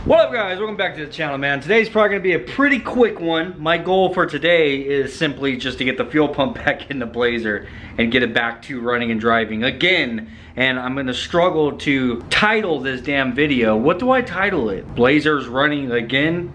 What up guys, welcome back to the channel, man. Today's probably gonna be a pretty quick one. My goal for today is simply just to get the fuel pump back in the Blazer and get it back to running and driving again. And I'm gonna struggle to title this damn video. What do I title it? Blazer's running again?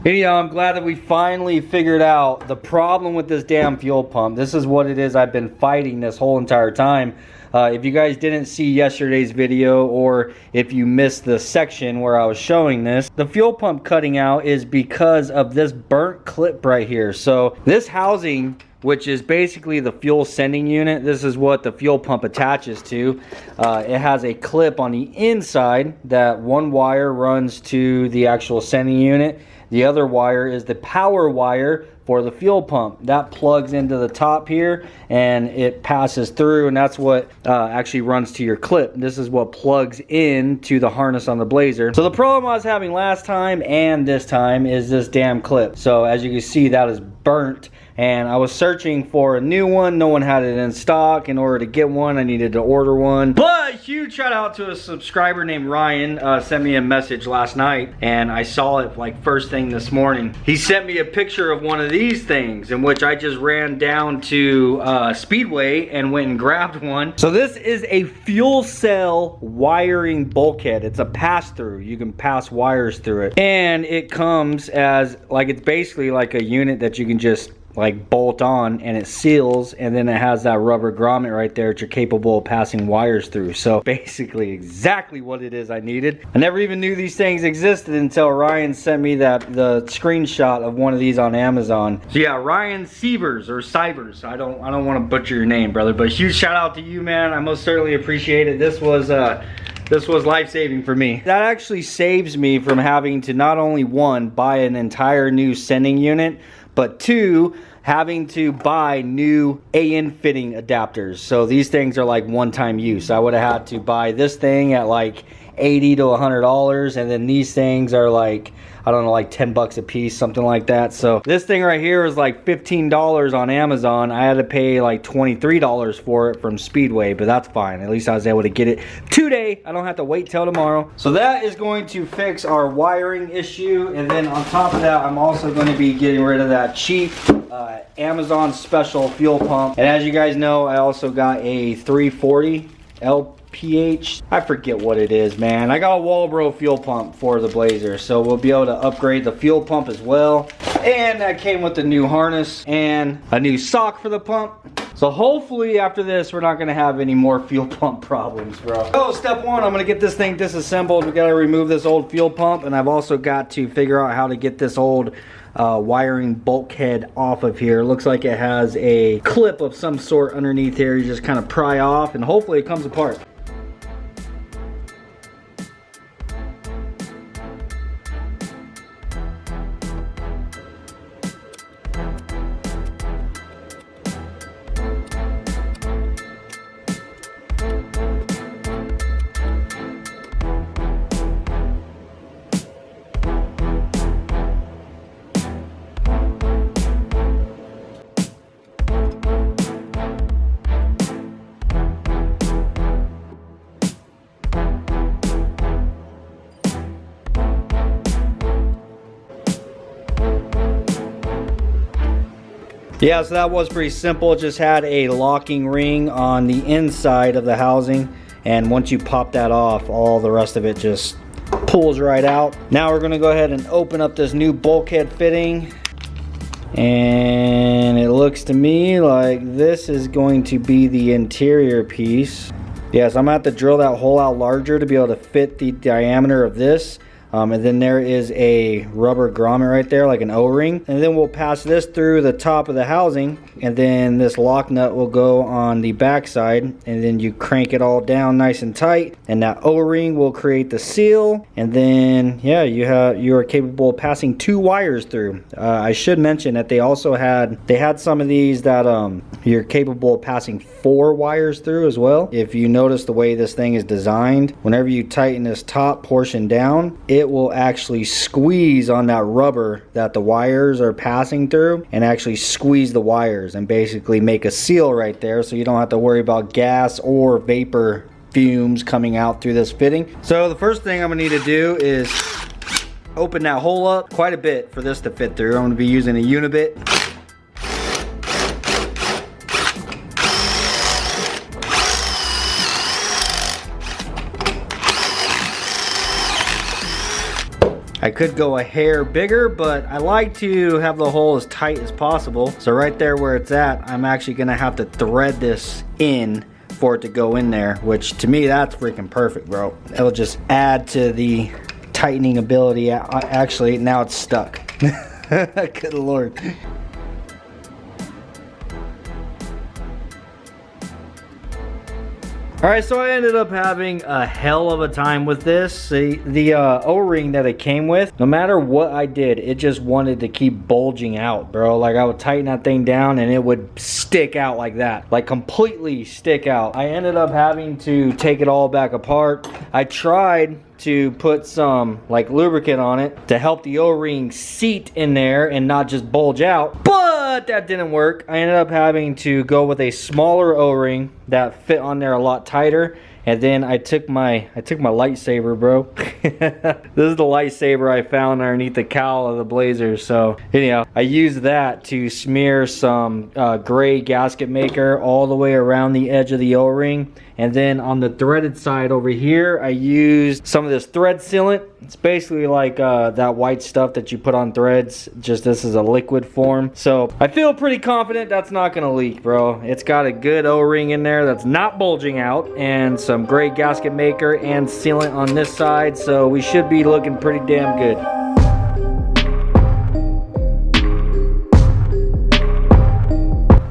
Anyhow, I'm glad that we finally figured out the problem with this damn fuel pump. This is what it is I've been fighting this whole entire time. If you guys didn't see yesterday's video, or if you missed the section where I was showing this, the fuel pump cutting out is because of this burnt clip right here. So this housing, which is basically the fuel sending unit, this is what the fuel pump attaches to. It has a clip on the inside that one wire runs to the actual sending unit. The other wire is the power wire for the fuel pump. That plugs into the top here and it passes through, and that's what actually runs to your clip. This is what plugs into the harness on the Blazer. So the problem I was having last time and this time is this damn clip. So as you can see, that is burnt, and I was searching for a new one. No one had it in stock. In order to get one, I needed to order one. But huge shout out to a subscriber named Ryan. Sent me a message last night and I saw it like first thing this morning. He sent me a picture of one of these things, in which I just ran down to Speedway and went and grabbed one. So this is a fuel cell wiring bulkhead. It's a pass-through. You can pass wires through it, and it comes as like, it's basically like a unit that you can just like bolt on, and it seals, and then it has that rubber grommet right there that you're capable of passing wires through. So basically exactly what it is I needed. I never even knew these things existed until Ryan sent me the screenshot of one of these on Amazon. So yeah, Ryan Sievers or Sivers. I don't want to butcher your name, brother, but huge shout out to you, man. I most certainly appreciate it. This was life-saving for me. That actually saves me from having to not only one, buy an entire new sending unit, but two, having to buy new AN fitting adapters. So these things are like one-time use. I would have had to buy this thing at like $80 to $100, and then these things are like, I don't know, like 10 bucks a piece, something like that. So this thing right here is like $15 on Amazon. I had to pay like $23 for it from Speedway, but that's fine. At least I was able to get it today. I don't have to wait till tomorrow. So that is going to fix our wiring issue. And then on top of that, I'm also going to be getting rid of that cheap Amazon special fuel pump. And as you guys know, I also got a 340 LPH. I forget what it is, man. I got a Walbro fuel pump for the Blazer, so we'll be able to upgrade the fuel pump as well. And that came with the new harness and a new sock for the pump. So hopefully after this, we're not gonna have any more fuel pump problems, bro. So step one, I'm gonna get this thing disassembled. We gotta remove this old fuel pump, and I've also got to figure out how to get this old wiring bulkhead off of here. Looks like it has a clip of some sort underneath here. You just kind of pry off and hopefully it comes apart. Yeah, so that was pretty simple. It just had a locking ring on the inside of the housing, and once you pop that off, all the rest of it just pulls right out. Now we're gonna go ahead and open up this new bulkhead fitting, and it looks to me like this is going to be the interior piece. Yes, I'm gonna have to drill that hole out larger to be able to fit the diameter of this. And then there is a rubber grommet right there, like an O-ring. And then we'll pass this through the top of the housing, and then this lock nut will go on the back side, and then you crank it all down nice and tight, and that O-ring will create the seal. And then yeah, you are capable of passing 2 wires through. I should mention that they also had some of these that you're capable of passing 4 wires through as well. If you notice the way this thing is designed, whenever you tighten this top portion down, it will actually squeeze on that rubber that the wires are passing through, and actually squeeze the wires and basically make a seal right there, so you don't have to worry about gas or vapor fumes coming out through this fitting. So the first thing I'm gonna need to do is open that hole up quite a bit for this to fit through. I'm gonna be using a Unibit. I could go a hair bigger, but I like to have the hole as tight as possible. So right there where it's at, I'm actually gonna have to thread this in for it to go in there, which to me, that's freaking perfect, bro. It'll just add to the tightening ability. Actually, now it's stuck. Good Lord. Alright, so I ended up having a hell of a time with this. The O-ring that it came with, no matter what I did, it just wanted to keep bulging out, bro. Like, I would tighten that thing down and it would stick out like that. Like, completely stick out. I ended up having to take it all back apart. I tried to put some like lubricant on it to help the O-ring seat in there and not just bulge out, but that didn't work. I ended up having to go with a smaller O-ring that fit on there a lot tighter. And then I took my lightsaber, bro. This is the lightsaber I found underneath the cowl of the Blazer. So anyhow, I used that to smear some gray gasket maker all the way around the edge of the O-ring. And then on the threaded side over here, I used some of this thread sealant. It's basically like that white stuff that you put on threads, just this is a liquid form. So I feel pretty confident that's not gonna leak, bro. It's got a good O-ring in there that's not bulging out, and some gray gasket maker and sealant on this side. So we should be looking pretty damn good.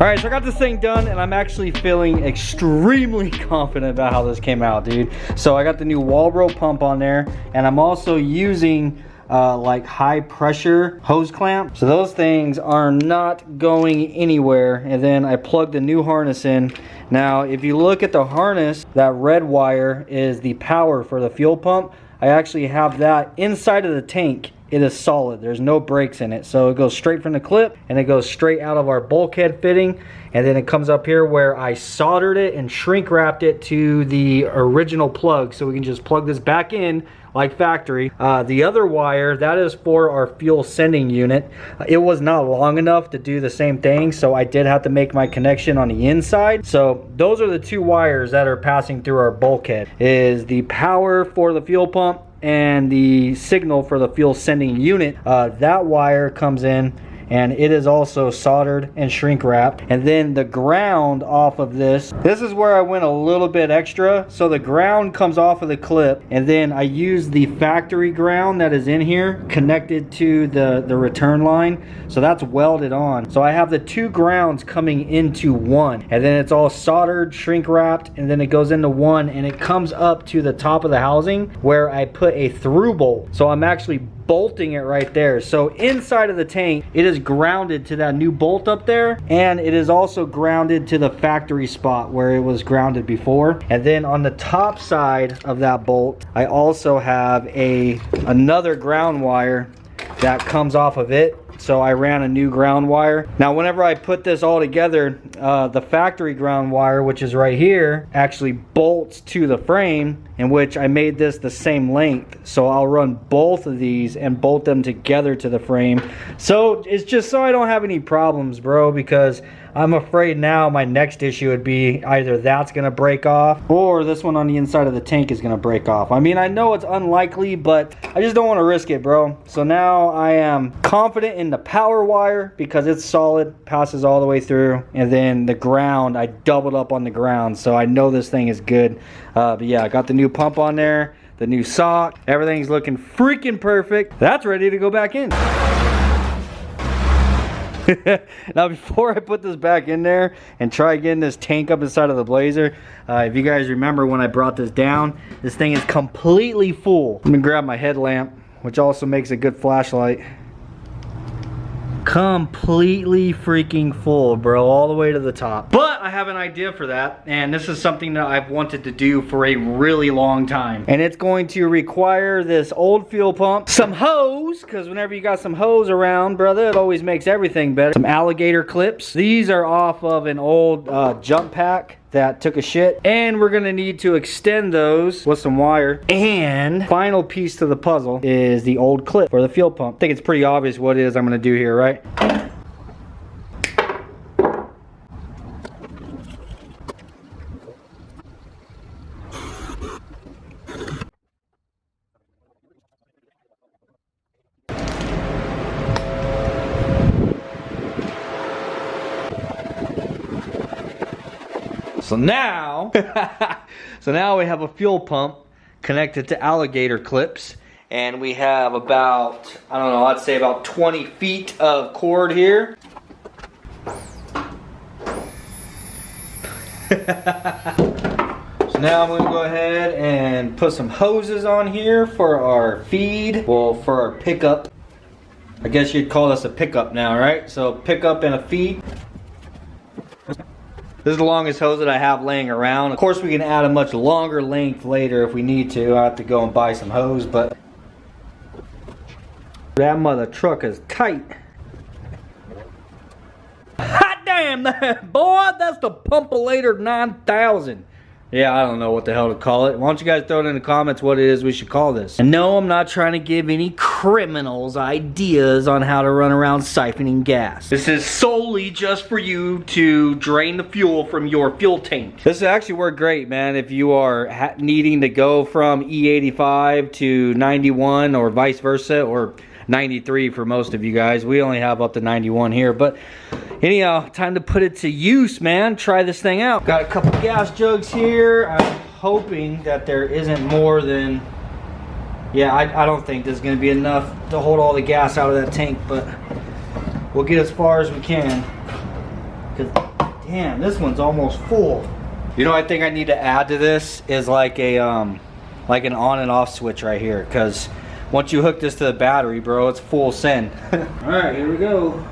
Alright, so I got this thing done, and I'm actually feeling extremely confident about how this came out, dude. So I got the new Walbro pump on there, and I'm also using like high pressure hose clamp. So those things are not going anywhere. And then I plugged the new harness in. Now, if you look at the harness, that red wire is the power for the fuel pump. I actually have that inside of the tank. It is solid, there's no breaks in it, so it goes straight from the clip and it goes straight out of our bulkhead fitting, and then it comes up here where I soldered it and shrink wrapped it to the original plug, so we can just plug this back in like factory. The other wire, that is for our fuel sending unit. It was not long enough to do the same thing, so I did have to make my connection on the inside. So those are the 2 wires that are passing through our bulkhead, is the power for the fuel pump and the signal for the fuel sending unit. That wire comes in, and it is also soldered and shrink wrapped. And then the ground off of this is where I went a little bit extra. So the ground comes off of the clip, and then I use the factory ground that is in here connected to the return line. So that's welded on. So I have the 2 grounds coming into one, and then it's all soldered, shrink wrapped, and then it goes into one, and it comes up to the top of the housing where I put a through bolt. So I'm actually bolting it right there. So inside of the tank, it is grounded to that new bolt up there, and it is also grounded to the factory spot where it was grounded before. And then on the top side of that bolt, I also have another ground wire that comes off of it. So I ran a new ground wire. Now whenever I put this all together, the factory ground wire, which is right here, actually bolts to the frame, in which I made this the same length. So I'll run both of these and bolt them together to the frame. So it's just so I don't have any problems, bro, because I'm afraid now my next issue would be either that's gonna break off or this one on the inside of the tank is gonna break off. I mean, I know it's unlikely, but I just don't want to risk it, bro. So now I am confident in the power wire because it's solid, passes all the way through, and then the ground, I doubled up on the ground, so I know this thing is good. But yeah, I got the new pump on there. the new sock. Everything's looking freaking perfect. That's ready to go back in. Now before I put this back in there and try getting this tank up inside of the Blazer, if you guys remember when I brought this down, this thing is completely full. Let me grab my headlamp, which also makes a good flashlight. Completely freaking full, bro, all the way to the top. But I have an idea for that, and this is something that I've wanted to do for a really long time. And it's going to require this old fuel pump, some hose, because whenever you got some hose around, brother, it always makes everything better. Some alligator clips. These are off of an old jump pack that took a shit, and we're gonna need to extend those with some wire. And final piece to the puzzle is the old clip for the fuel pump. I think it's pretty obvious what it is I'm gonna do here, right? So now, we have a fuel pump connected to alligator clips, and we have about, I don't know, I'd say about 20 feet of cord here. So now I'm going to go ahead and put some hoses on here for our feed, well, for our pickup. I guess you'd call this a pickup now, right? So pickup and a feed. This is the longest hose that I have laying around. Of course, we can add a much longer length later if we need to. I have to go and buy some hose, but that mother truck is tight. Hot damn, boy, that's the Pumpalator 9000. Yeah, I don't know what the hell to call it. Why don't you guys throw it in the comments what it is we should call this. And no, I'm not trying to give any criminals ideas on how to run around siphoning gas. This is solely just for you to drain the fuel from your fuel tank. This will actually work great, man, if you are needing to go from E85 to 91 or vice versa, or 93 for most of you guys. We only have up to 91 here, but anyhow, time to put it to use, man. Try this thing out. Got a couple gas jugs here. I'm hoping that there isn't more than, yeah, I don't think there's gonna be enough to hold all the gas out of that tank, but we'll get as far as we can. Cause damn, this one's almost full. You know, I think I need to add to this is like a like an on and off switch right here, because once you hook this to the battery, bro, it's full send. All right, here we go.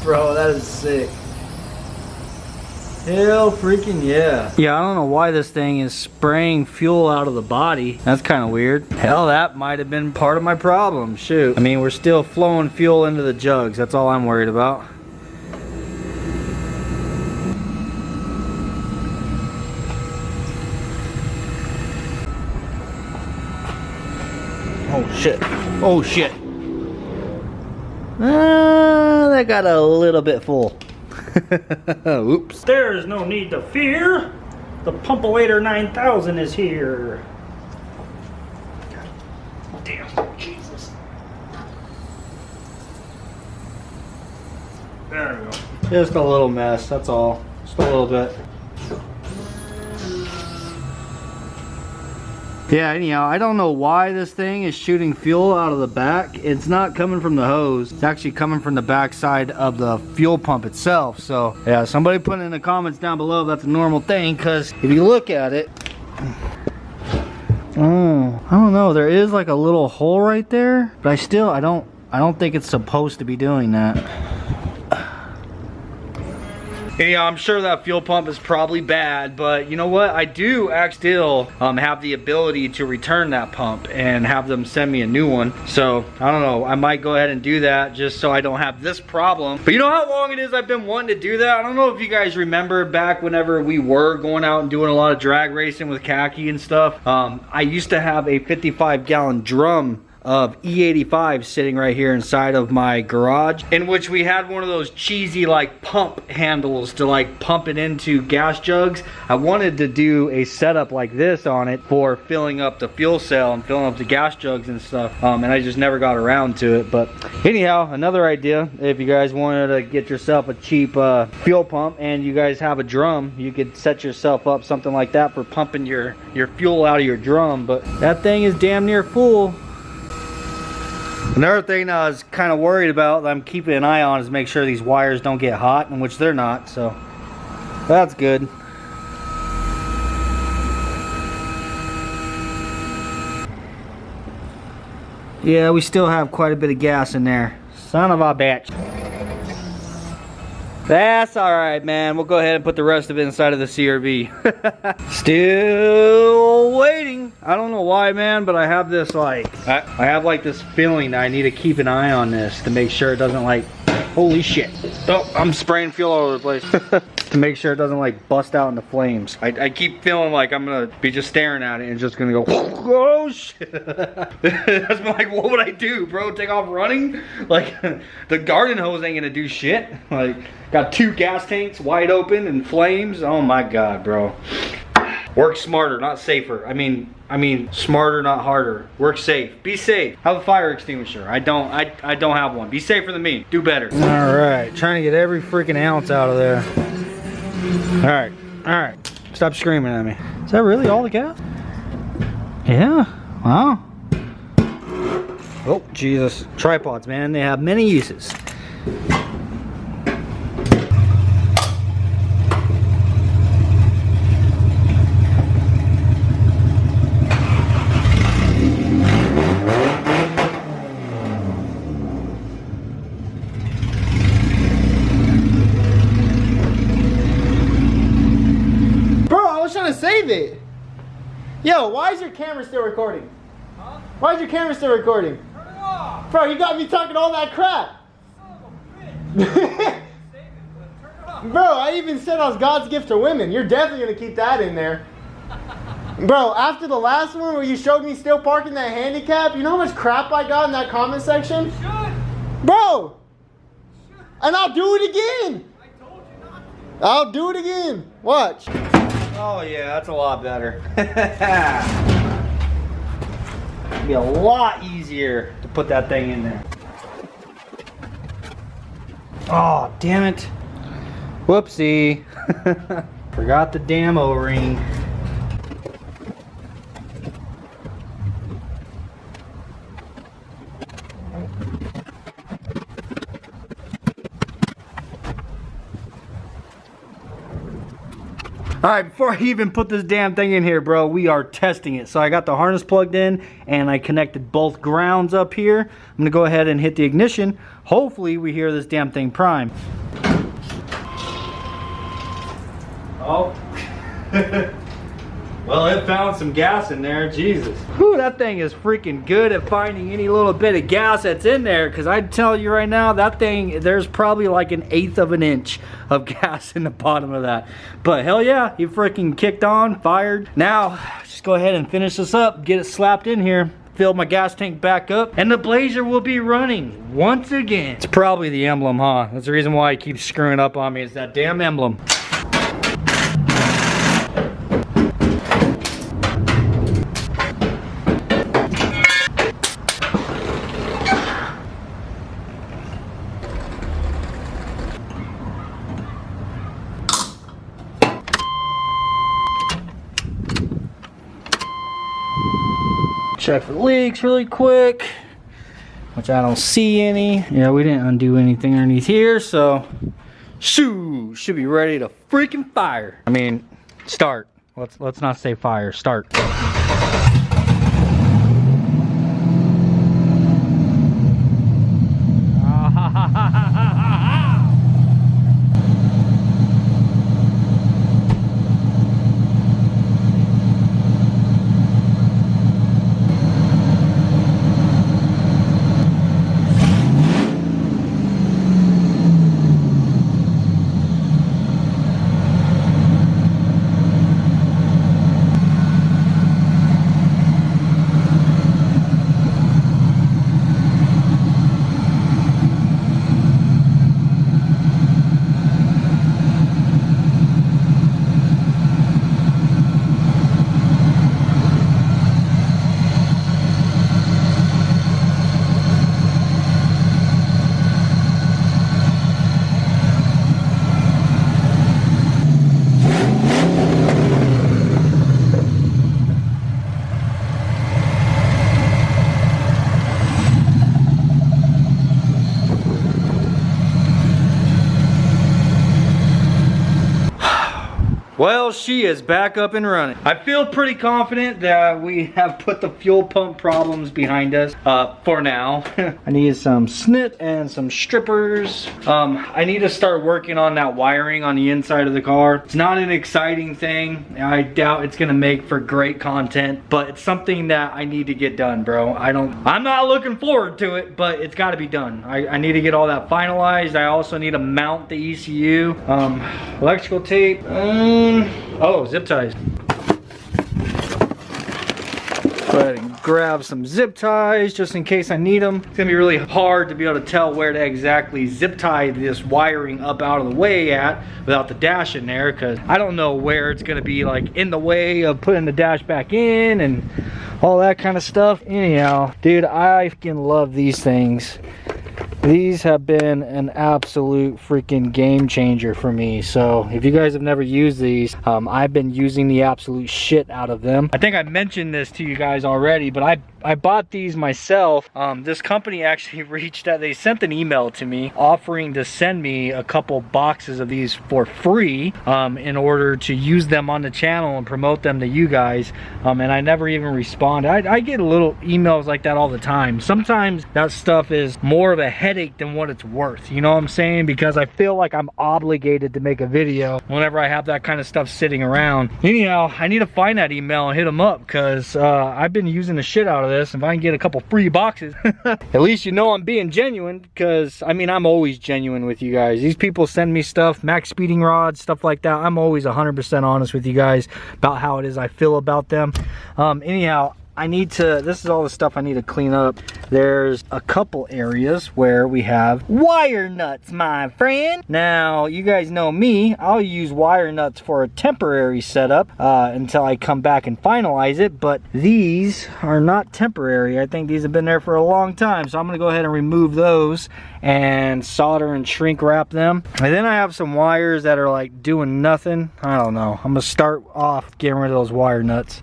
Bro, that is sick. Hell freaking yeah. Yeah, I don't know why this thing is spraying fuel out of the body. That's kind of weird. Hell, that might have been part of my problem. Shoot. I mean, we're still flowing fuel into the jugs. That's all I'm worried about. Oh shit. Oh shit. That got a little bit full. Oops. There's no need to fear. The Pumpalator 9000 is here. God damn, Jesus. There we go. Just a little mess, that's all. Just a little bit. Yeah, anyhow, I don't know why this thing is shooting fuel out of the back. It's not coming from the hose. It's actually coming from the back side of the fuel pump itself. So, yeah, somebody put in the comments down below if that's a normal thing, because if you look at it, oh, I don't know. There is like a little hole right there, but I don't think it's supposed to be doing that. Yeah, I'm sure that fuel pump is probably bad, but you know what? I do still have the ability to return that pump and have them send me a new one. So, I don't know. I might go ahead and do that just so I don't have this problem. But you know how long it is I've been wanting to do that? I don't know if you guys remember back whenever we were going out and doing a lot of drag racing with khaki and stuff. I used to have a 55-gallon drum of E85 sitting right here inside of my garage, in which we had one of those cheesy like pump handles to like pump it into gas jugs. I wanted to do a setup like this on it for filling up the fuel cell and filling up the gas jugs and stuff, and I just never got around to it. But anyhow, another idea, if you guys wanted to get yourself a cheap fuel pump and you guys have a drum, you could set yourself up something like that for pumping your fuel out of your drum. But that thing is damn near full. Another thing I was kind of worried about that I'm keeping an eye on is make sure these wires don't get hot, in which they're not, so that's good. Yeah, we still have quite a bit of gas in there. Son of a bitch. That's alright, man. We'll go ahead and put the rest of it inside of the CRV. Still waiting. I don't know why, man, but I have this like, I have like this feeling that I need to keep an eye on this to make sure it doesn't like, holy shit. Oh, I'm spraying fuel all over the place. To make sure it doesn't like bust out into flames. I keep feeling like I'm gonna be just staring at it and just gonna go, oh shit. That's like, what would I do, bro? Take off running? Like, the garden hose ain't gonna do shit. Like, got 2 gas tanks wide open and flames. Oh my God, bro. Work smarter, not safer. I mean smarter, not harder. Work safe. Be safe. Have a fire extinguisher. I don't have one. Be safer than me. Do better. All right, trying to get every freaking ounce out of there. All right. Stop screaming at me. Is that really all the gas? Yeah. Wow. Oh, Jesus. Tripods, man. They have many uses. Save it. Yo, why is your camera still recording? Huh? Why is your camera still recording? Turn it off. Bro, you got me talking all that crap. Son of a bitch. Save it, turn it off. Bro, I even said I was God's gift to women. You're definitely gonna keep that in there. Bro, after the last one where you showed me still parking that handicap, you know how much crap I got in that comment section? You should. Bro. You should. And I'll do it again. I told you not to. I'll do it again. Watch. Oh yeah, that's a lot better. It'd be a lot easier to put that thing in there. Oh, damn it. Whoopsie. Forgot the damn O-ring. All right, before I even put this damn thing in here, bro, we are testing it. So I got the harness plugged in and I connected both grounds up here. I'm gonna go ahead and hit the ignition. Hopefully we hear this damn thing prime. Oh. Well, it found some gas in there, Jesus. Whew, that thing is freaking good at finding any little bit of gas that's in there, because I tell you right now, that thing, there's probably like 1/8 of an inch of gas in the bottom of that. But hell yeah, he freaking kicked on, fired. Now, just go ahead and finish this up, get it slapped in here, fill my gas tank back up, and the Blazer will be running once again. It's probably the emblem, huh? That's the reason why it keeps screwing up on me, is that damn emblem. Check for leaks really quick, which I don't see any. Yeah, we didn't undo anything underneath here, so shoo, should be ready to freaking fire. I mean, start. Let's not say fire. Start. Well, she is back up and running. I feel pretty confident that we have put the fuel pump problems behind us for now. I need some snip and some strippers. I need to start working on that wiring on the inside of the car. It's not an exciting thing. I doubt it's gonna make for great content, but it's something that I need to get done, bro. I'm not looking forward to it, but it's gotta be done. I need to get all that finalized. I also need to mount the ECU. Electrical tape. Oh, zip ties. Go ahead and grab some zip ties just in case I need them. It's gonna be really hard to be able to tell where to exactly zip tie this wiring up out of the way at without the dash in there, because I don't know where it's gonna be like in the way of putting the dash back in and all that kind of stuff. Anyhow, dude, I freaking love these things. These have been an absolute freaking game changer for me. So if you guys have never used these, I've been using the absolute shit out of them. I think I mentioned this to you guys already, but I bought these myself. This company actually they sent an email to me offering to send me a couple boxes of these for free in order to use them on the channel and promote them to you guys. And I never even responded. I get little emails like that all the time. Sometimes that stuff is more of a headache than what it's worth. You know what I'm saying? Because I feel like I'm obligated to make a video whenever I have that kind of stuff sitting around. Anyhow, I need to find that email and hit them up, because I've been using the shit out of this. If I can get a couple free boxes, at least you know I'm being genuine, because I mean, I'm always genuine with you guys. These people send me stuff, max speeding rods, stuff like that. I'm always 100% honest with you guys about how it is I feel about them. Anyhow, this is all the stuff I need to clean up. There's a couple areas where we have wire nuts, my friend. Now, you guys know me, I'll use wire nuts for a temporary setup until I come back and finalize it, but these are not temporary. I think these have been there for a long time, so I'm gonna go ahead and remove those and solder and shrink wrap them. And then I have some wires that are like doing nothing. I don't know. I'm gonna start off getting rid of those wire nuts.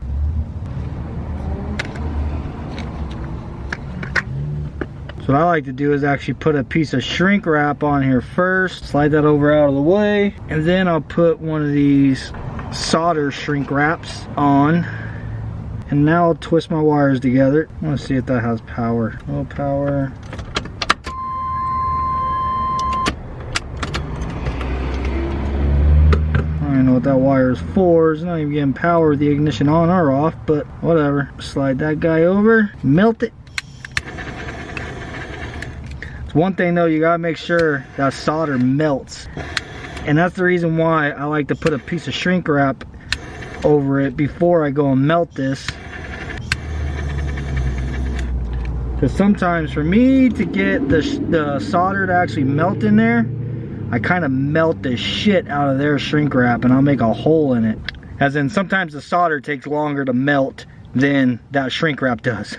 So what I like to do is actually put a piece of shrink wrap on here first, slide that over out of the way, and then I'll put one of these solder shrink wraps on, and now I'll twist my wires together. I want to see if that has power. No power. I don't know what that wire is for. It's not even getting power with the ignition on or off, but whatever. Slide that guy over, melt it. One thing though, you gotta make sure that solder melts, and that's the reason why I like to put a piece of shrink wrap over it before I go and melt this, because sometimes for me to get the solder to actually melt in there, I kind of melt the shit out of their shrink wrap and I'll make a hole in it. As in, sometimes the solder takes longer to melt than that shrink wrap does.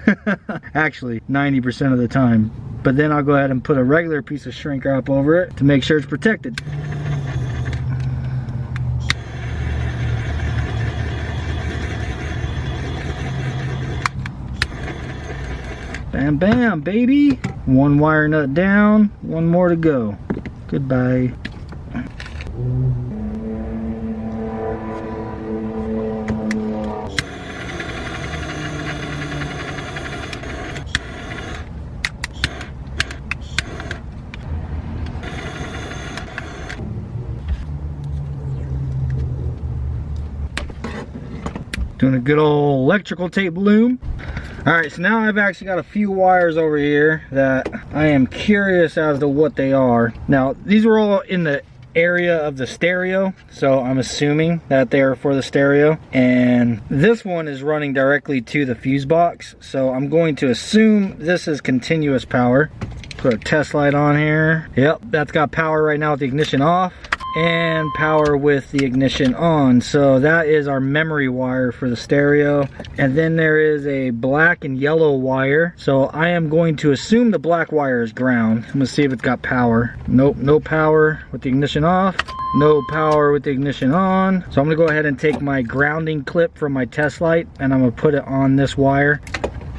Actually, 90% of the time. But then I'll go ahead and put a regular piece of shrink wrap over it to make sure it's protected. Bam, bam, baby. One wire nut down, one more to go. Goodbye. Doing a good old electrical tape loom. Alright, so now I've actually got a few wires over here that I am curious as to what they are. Now, these were all in the area of the stereo, so I'm assuming that they are for the stereo. And this one is running directly to the fuse box, so I'm going to assume this is continuous power. Put a test light on here. Yep, that's got power right now with the ignition off, and power with the ignition on. So that is our memory wire for the stereo. And then there is a black and yellow wire. So I am going to assume the black wire is ground. I'm gonna see if it's got power. Nope, no power with the ignition off. No power with the ignition on. So I'm gonna go ahead and take my grounding clip from my test light and I'm gonna put it on this wire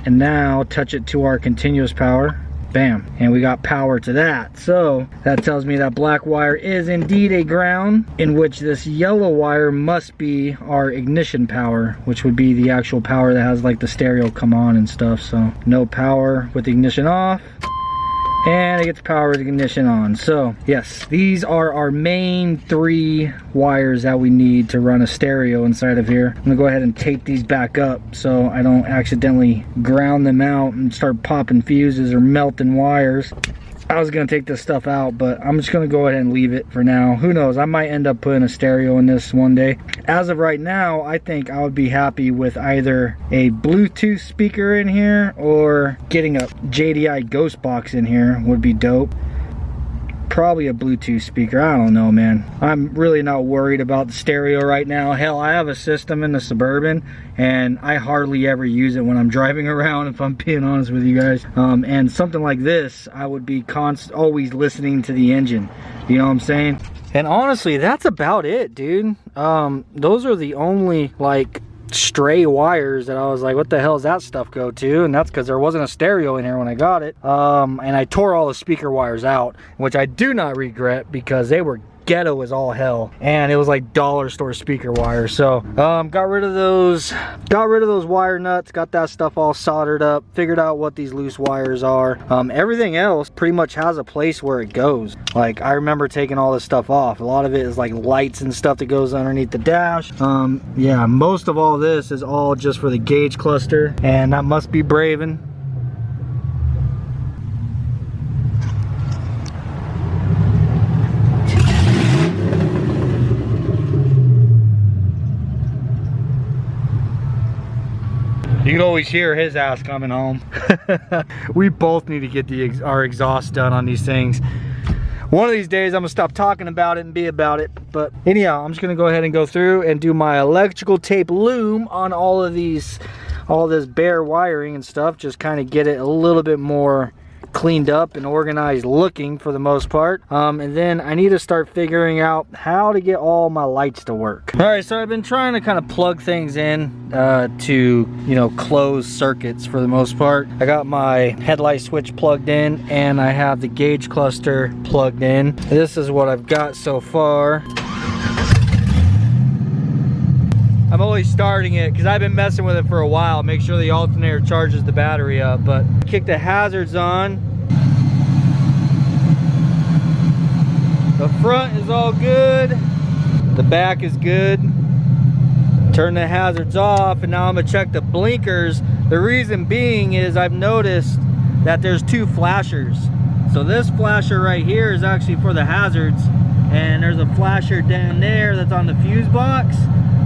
and now touch it to our continuous power. Bam, and we got power to that. So that tells me that black wire is indeed a ground, in which this yellow wire must be our ignition power, which would be the actual power that has like the stereo come on and stuff. So no power with the ignition off, and it gets power with ignition on. So yes, these are our main 3 wires that we need to run a stereo inside of here. I'm gonna go ahead and tape these back up so I don't accidentally ground them out and start popping fuses or melting wires. I was gonna take this stuff out, but I'm just gonna go ahead and leave it for now. Who knows, I might end up putting a stereo in this one day. As of right now, I think I would be happy with either a Bluetooth speaker in here, or getting a JDI Ghost Box in here would be dope. Probably a Bluetooth speaker, I don't know, man. I'm really not worried about the stereo right now. Hell, I have a system in the Suburban and I hardly ever use it when I'm driving around, if I'm being honest with you guys. And something like this, I would be always listening to the engine, you know what I'm saying? And honestly, that's about it, dude. Those are the only like stray wires that I was like, what the hell does that stuff go to? And that's because there wasn't a stereo in here when I got it. And I tore all the speaker wires out, which I do not regret because they were ghetto as all hell, and it was like dollar store speaker wire. So got rid of those wire nuts, got that stuff all soldered up, figured out what these loose wires are. Everything else pretty much has a place where it goes. Like, I remember taking all this stuff off. A lot of it is like lights and stuff that goes underneath the dash. Yeah, most of all this is all just for the gauge cluster, and that must be braving. You can always hear his ass coming home. We both need to get our exhaust done on these things. One of these days I'm gonna stop talking about it and be about it. But anyhow, I'm just gonna go ahead and go through and do my electrical tape loom on all of these, all this bare wiring and stuff. Just kind of get it a little bit more cleaned up and organized looking for the most part. And then I need to start figuring out how to get all my lights to work. All right, so I've been trying to kind of plug things in to, you know, close circuits for the most part. I got my headlight switch plugged in and I have the gauge cluster plugged in. This is what I've got so far. I'm always starting it because I've been messing with it for a while. Make sure the alternator charges the battery up. But kick the hazards on. The front is all good. The back is good. Turn the hazards off, and now I'm gonna check the blinkers. The reason being is I've noticed that there's 2 flashers. So this flasher right here is actually for the hazards, and there's a flasher down there that's on the fuse box.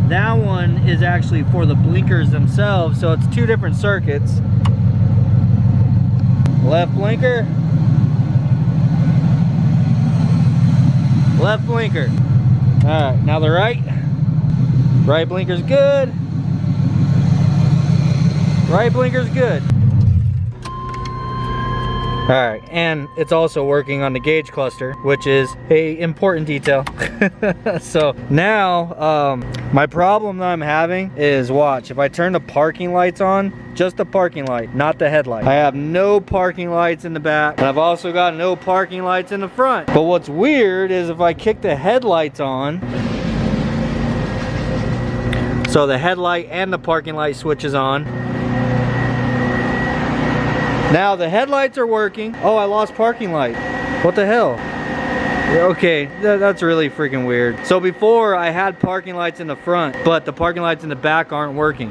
That one is actually for the blinkers themselves, so it's 2 different circuits. Left blinker. Left blinker. All right, now the right. Right blinker's good. Right blinker's good. All right, and it's also working on the gauge cluster, which is a important detail. So now my problem that I'm having is, watch, if I turn the parking lights on, just the parking light, not the headlight, I have no parking lights in the back, and I've also got no parking lights in the front. But what's weird is if I kick the headlights on, so the headlight and the parking light switch is on. Now the headlights are working. Oh, I lost parking light. What the hell? Okay, that's really freaking weird. So before I had parking lights in the front, but the parking lights in the back aren't working.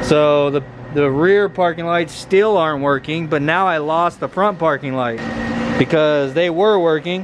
So the rear parking lights still aren't working, but now I lost the front parking light because they were working.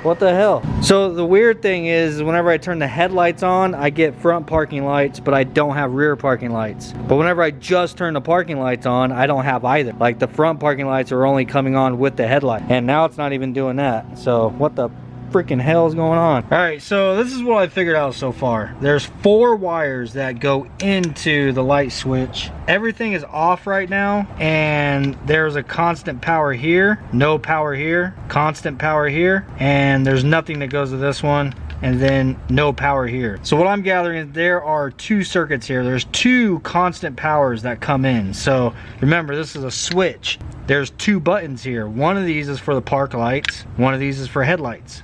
What the hell? So the weird thing is, whenever I turn the headlights on, I get front parking lights, but I don't have rear parking lights. But whenever I just turn the parking lights on, I don't have either. Like, the front parking lights are only coming on with the headlight, and now it's not even doing that. So what the freaking hell is going on? All right, so this is what I figured out so far. There's 4 wires that go into the light switch. Everything is off right now, and there's a constant power here, no power here, constant power here, and there's nothing that goes to this one, and then no power here. So what I'm gathering is there are 2 circuits here. There's 2 constant powers that come in. So remember, this is a switch. there's two buttons here. One of these is for the park lights, one of these is for headlights.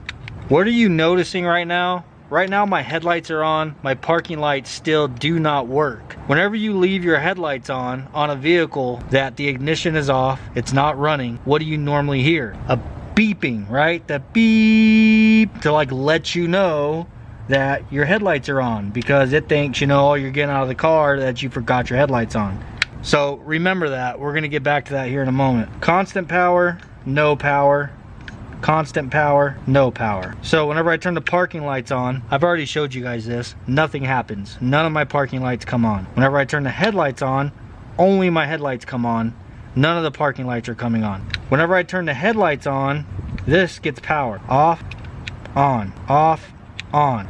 What are you noticing right now? Right now my headlights are on, my parking lights still do not work. Whenever you leave your headlights on a vehicle that the ignition is off, it's not running, what do you normally hear? A beeping, right? The beep to like let you know that your headlights are on, because it thinks, you know, you're getting out of the car that you forgot your headlights on. So remember that. We're gonna get back to that here in a moment. Constant power, no power. Constant power, no power. So whenever I turn the parking lights on, I've already showed you guys this, nothing happens. None of my parking lights come on. Whenever I turn the headlights on, only my headlights come on. None of the parking lights are coming on. Whenever I turn the headlights on, this gets power. Off, on, off, on.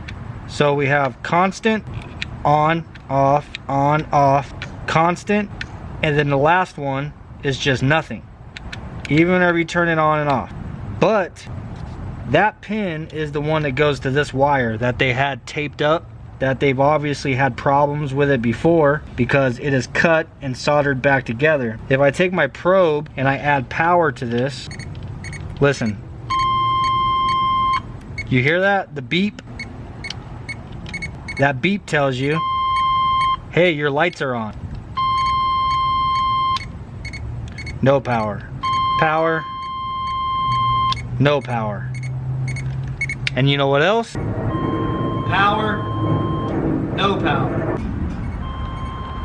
So we have constant, on, off, constant, and then the last one is just nothing. Even whenever you turn it on and off. But that pin is the one that goes to this wire that they had taped up, that they've obviously had problems with it before because it is cut and soldered back together. If I take my probe and I add power to this, listen. You hear that? The beep? That beep tells you, hey, your lights are on. No power. Power. No power. And you know what else? Power, no power.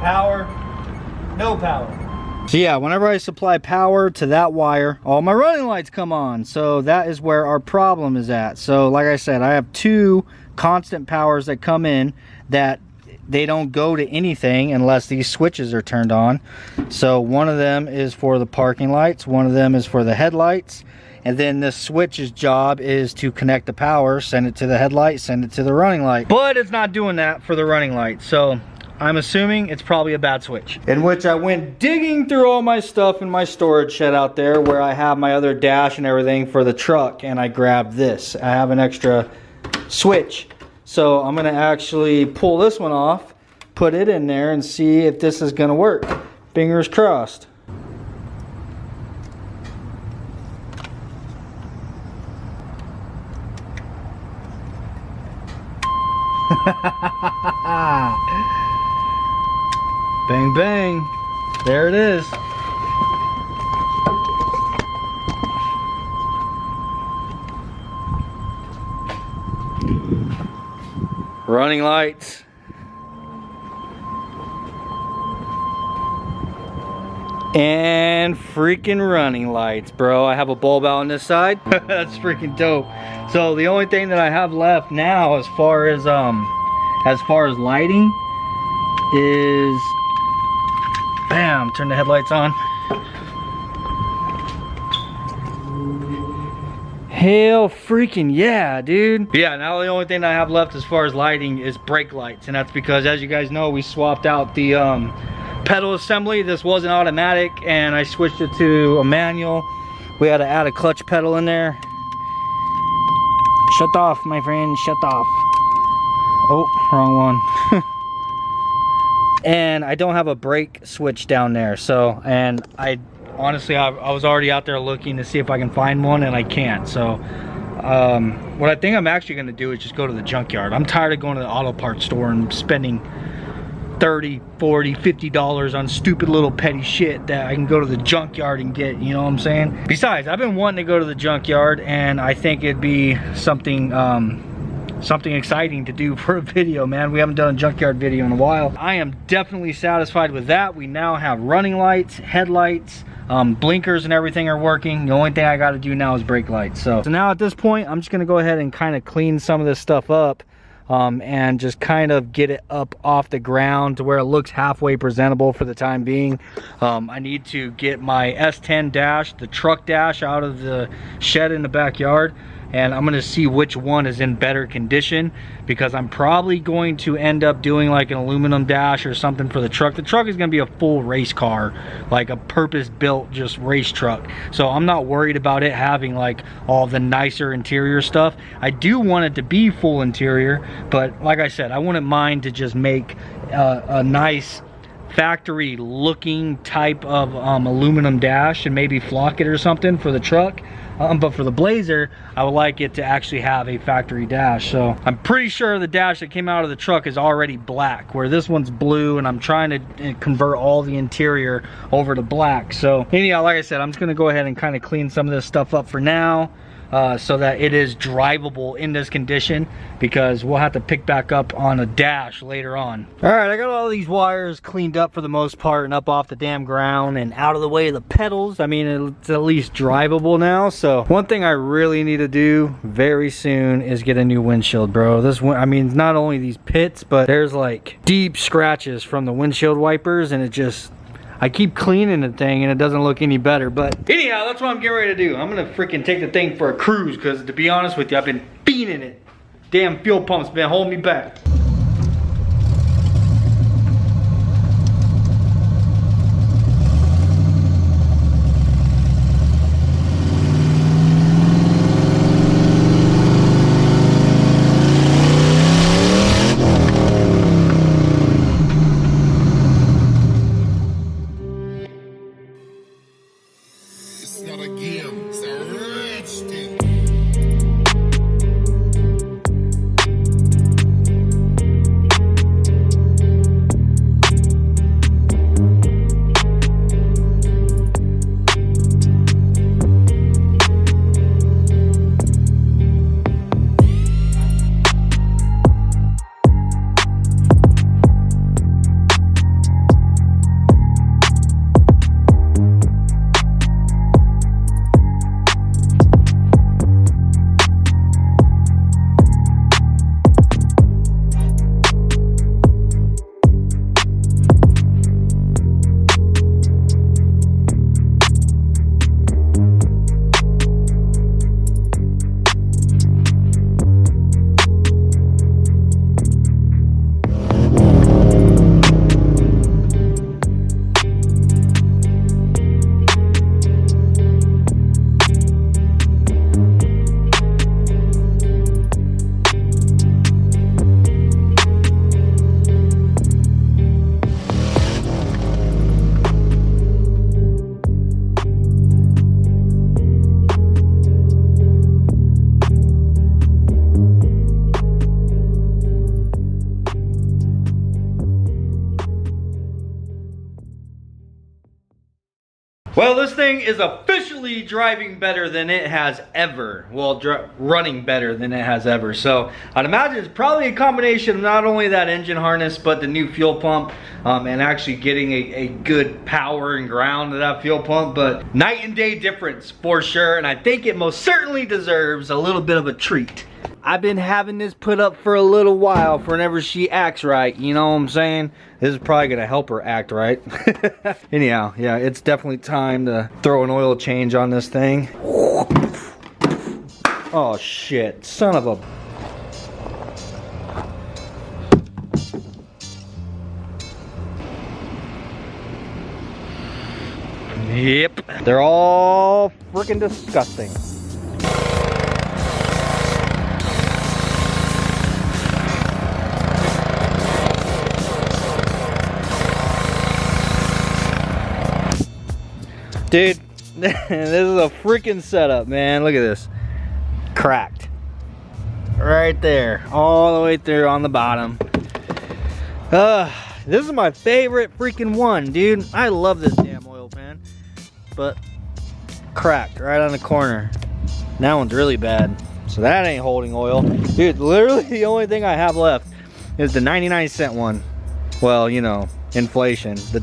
Power, no power. So yeah, whenever I supply power to that wire, all my running lights come on. So that is where our problem is at. So like I said, I have two constant powers that come in that they don't go to anything unless these switches are turned on. So one of them is for the parking lights, one of them is for the headlights. And then this switch's job is to connect the power, send it to the headlight, send it to the running light. But it's not doing that for the running light. So I'm assuming it's probably a bad switch. In which I went digging through all my stuff in my storage shed out there where I have my other dash and everything for the truck, and I grabbed this. I have an extra switch. So I'm gonna actually pull this one off, put it in there, and see if this is gonna work. Fingers crossed. Bang bang, there it is. Running lights. And freaking running lights, bro. I have a bulb out on this side. That's freaking dope. So the only thing that I have left now as far as lighting is, bam, turn the headlights on. Hell freaking yeah, dude. Yeah, now the only thing I have left as far as lighting is brake lights, and that's because, as you guys know, we swapped out the pedal assembly. This wasn't automatic and I switched it to a manual. We had to add a clutch pedal in there. Shut off, my friend, shut off. Oh, wrong one. And I don't have a brake switch down there, so, and I honestly, I was already out there looking to see if I can find one, and I can't. So what I think I'm actually going to do is just go to the junkyard. I'm tired of going to the auto parts store and spending $30, $40, $50 on stupid little petty shit that I can go to the junkyard and get, you know what I'm saying? Besides, I've been wanting to go to the junkyard, and I think it'd be something something exciting to do for a video, man. We haven't done a junkyard video in a while. I am definitely satisfied with that. We now have running lights, headlights, blinkers and everything are working. The only thing I got to do now is brake lights. So now at this point, I'm just going to go ahead and kind of clean some of this stuff up. And just kind of get it up off the ground to where it looks halfway presentable for the time being. I need to get my S10 dash, the truck dash, out of the shed in the backyard, and I'm gonna see which one is in better condition, because I'm probably going to end up doing like an aluminum dash or something for the truck. The truck is gonna be a full race car, like a purpose-built just race truck. So I'm not worried about it having like all the nicer interior stuff. I do want it to be full interior, but like I said, I wouldn't mind to just make a nice factory looking type of aluminum dash and maybe flock it or something for the truck. But for the Blazer, I would like it to actually have a factory dash. So I'm pretty sure the dash that came out of the truck is already black, where this one's blue, and I'm trying to convert all the interior over to black. So anyhow, like I said, I'm just gonna go ahead and kind of clean some of this stuff up for now, so that it is drivable in this condition, because we'll have to pick back up on a dash later on. All right, I got all these wires cleaned up for the most part and up off the damn ground and out of the way of the pedals. I mean, it's at least drivable now. So one thing I really need to do very soon is get a new windshield, bro. This one, I mean, not only these pits, but there's like deep scratches from the windshield wipers, and it just, I keep cleaning the thing and it doesn't look any better. But anyhow, that's what I'm getting ready to do. I'm gonna freaking take the thing for a cruise, because to be honest with you, I've been fiending it. Damn fuel pump's been holding me back. Well, this thing is officially driving better than it has ever. Well, running better than it has ever. So I'd imagine it's probably a combination of not only that engine harness, but the new fuel pump, and actually getting a good power and ground to that fuel pump. But night and day difference for sure. And I think it most certainly deserves a little bit of a treat. I've been having this put up for a little while for whenever she acts right, you know what I'm saying? This is probably gonna help her act right. Anyhow, yeah, it's definitely time to throw an oil change on this thing. Oh shit, son of a... Yep, they're all freaking disgusting. Dude, this is a freaking setup, man. Look at this. Cracked. Right there. All the way through on the bottom. This is my favorite freaking one, dude. I love this damn oil pan. But cracked right on the corner. That one's really bad. So that ain't holding oil. Dude, literally the only thing I have left is the 99-cent one. Well, you know, inflation. The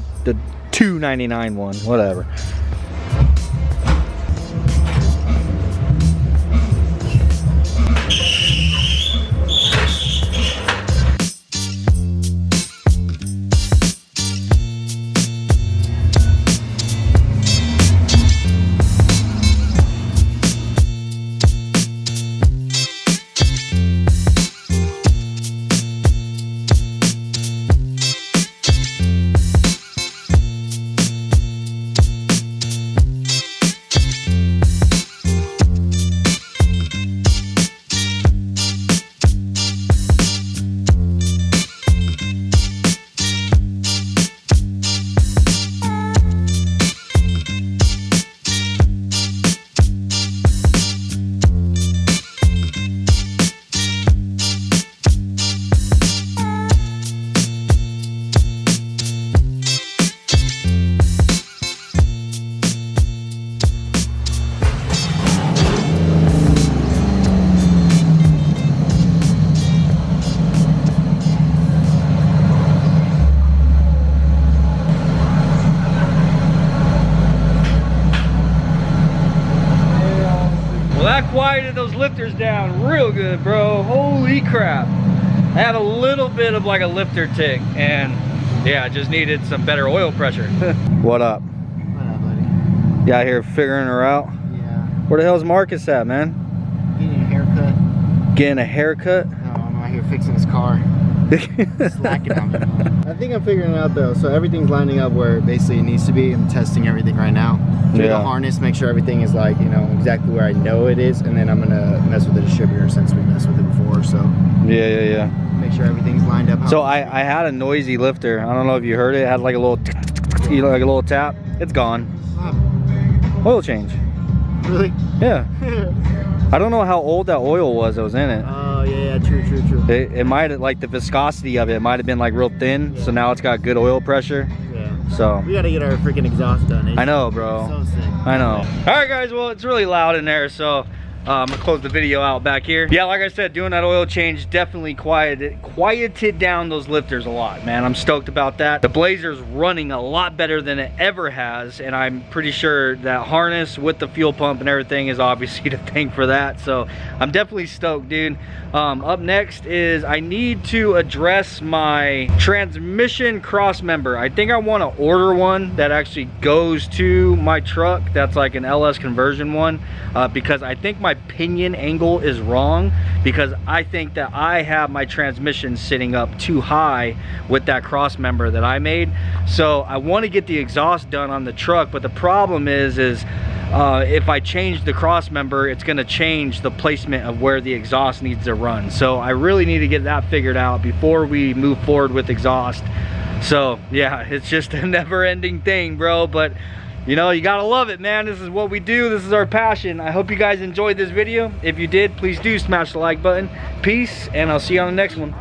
$2.99 one, whatever. those lifters down real good, bro. Holy crap. I had a little bit of like a lifter tick, and yeah, I just needed some better oil pressure. What up? What up, buddy? You out here figuring her out? Yeah. Where the hell's Marcus at, man? Getting a haircut. Getting a haircut? No, I'm out here fixing his car. Slacking on me, man. I think I'm figuring it out though. So everything's lining up where basically it needs to be. I'm testing everything right now. Through the harness, make sure everything is like, you know, exactly where I know it is, and then I'm gonna mess with the distributor since we messed with it before. So Yeah. make sure everything's lined up. So I had a noisy lifter. I don't know if you heard it. It had like a little, you know, like a little tap. It's gone. Oil change. Really? Yeah. I don't know how old that oil was that was in it. Oh yeah, true. It might have, like the viscosity of it might have been like real thin. Yeah. So now it's got good oil pressure. Yeah. So we gotta get our freaking exhaust done. I know, bro. So sick. I know. All right, guys. Well, it's really loud in there, so I'm gonna close the video out back here. Yeah, like I said, doing that oil change definitely quieted down those lifters a lot, man. I'm stoked about that. The Blazer's running a lot better than it ever has, and I'm pretty sure that harness with the fuel pump and everything is obviously to thank for that. So I'm definitely stoked, dude. Up next is I need to address my transmission cross member. I think I want to order one that actually goes to my truck. That's like an LS conversion one, because I think my pinion angle is wrong, because I think that I have my transmission sitting up too high with that cross member that I made. So I want to get the exhaust done on the truck, but the problem is if I change the cross member, it's going to change the placement of where the exhaust needs to run. So I really need to get that figured out before we move forward with exhaust. So yeah, it's just a never-ending thing, bro, but you know, you gotta love it, man. This is what we do. This is our passion. I hope you guys enjoyed this video. If you did, please do smash the like button. Peace, and I'll see you on the next one.